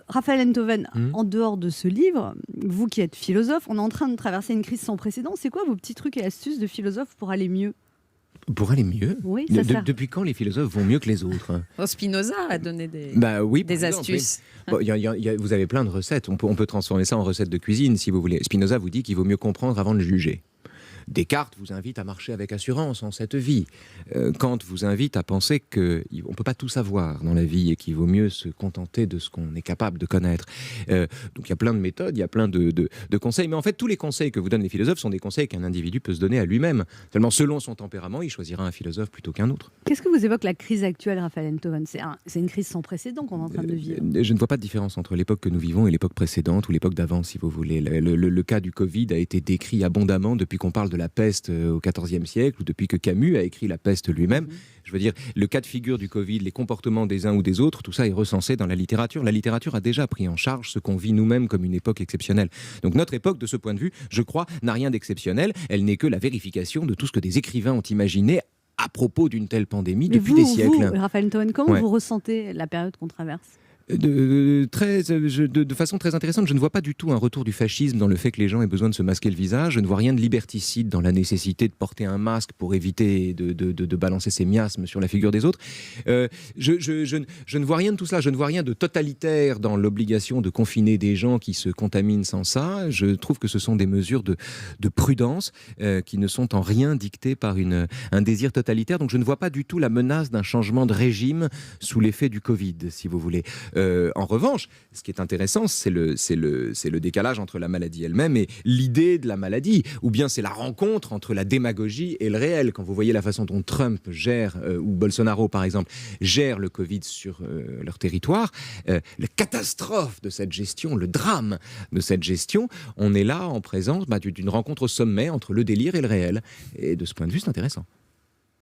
Raphaël Enthoven, en dehors de ce livre, vous qui êtes philosophe, on est en train de traverser une crise sans précédent. C'est quoi vos petits trucs et astuces de philosophe pour aller mieux? Pour aller mieux? Oui, ça sert. Depuis quand les philosophes vont mieux que les autres? Spinoza a donné des Oui, des par exemple, astuces. oui. Bon, vous avez plein de recettes. On peut transformer ça en recettes de cuisine, si vous voulez. Spinoza vous dit qu'il vaut mieux comprendre avant de juger. Descartes vous invite à marcher avec assurance en cette vie. Kant vous invite à penser qu'on ne peut pas tout savoir dans la vie et qu'il vaut mieux se contenter de ce qu'on est capable de connaître. Donc il y a plein de méthodes, il y a plein de conseils. Mais en fait, tous les conseils que vous donnent les philosophes sont des conseils qu'un individu peut se donner à lui-même. Seulement, selon son tempérament, il choisira un philosophe plutôt qu'un autre. Qu'est-ce que vous évoque la crise actuelle, Raphaël Enthoven? C'est une crise sans précédent qu'on est en train de vivre. Je ne vois pas de différence entre l'époque que nous vivons et l'époque précédente ou l'époque d'avant, si vous voulez. Le cas du Covid a été décrit abondamment depuis qu'on parle de la peste au XIVe siècle ou depuis que Camus a écrit La peste lui-même. Je veux dire, le cas de figure du Covid, les comportements des uns ou des autres, tout ça est recensé dans la littérature. La littérature a déjà pris en charge ce qu'on vit nous-mêmes comme une époque exceptionnelle. Donc notre époque, de ce point de vue, je crois, n'a rien d'exceptionnel. Elle n'est que la vérification de tout ce que des écrivains ont imaginé à propos d'une telle pandémie depuis des siècles. Vous, Raphaël Enthoven, comment vous ressentez la période qu'on traverse? De façon très intéressante, je ne vois pas du tout un retour du fascisme dans le fait que les gens aient besoin de se masquer le visage. Je ne vois rien de liberticide dans la nécessité de porter un masque pour éviter de balancer ses miasmes sur la figure des autres. Je ne vois rien de tout cela. Je ne vois rien de totalitaire dans l'obligation de confiner des gens qui se contaminent sans ça. Je trouve que ce sont des mesures de prudence qui ne sont en rien dictées par un désir totalitaire. Donc je ne vois pas du tout la menace d'un changement de régime sous l'effet du Covid, si vous voulez. En revanche, ce qui est intéressant, c'est le décalage entre la maladie elle-même et l'idée de la maladie, ou bien c'est la rencontre entre la démagogie et le réel. Quand vous voyez la façon dont Trump gère, ou Bolsonaro par exemple, gère le Covid sur leur territoire, la catastrophe de cette gestion, le drame de cette gestion, on est là en présence d'une rencontre au sommet entre le délire et le réel. Et de ce point de vue, c'est intéressant.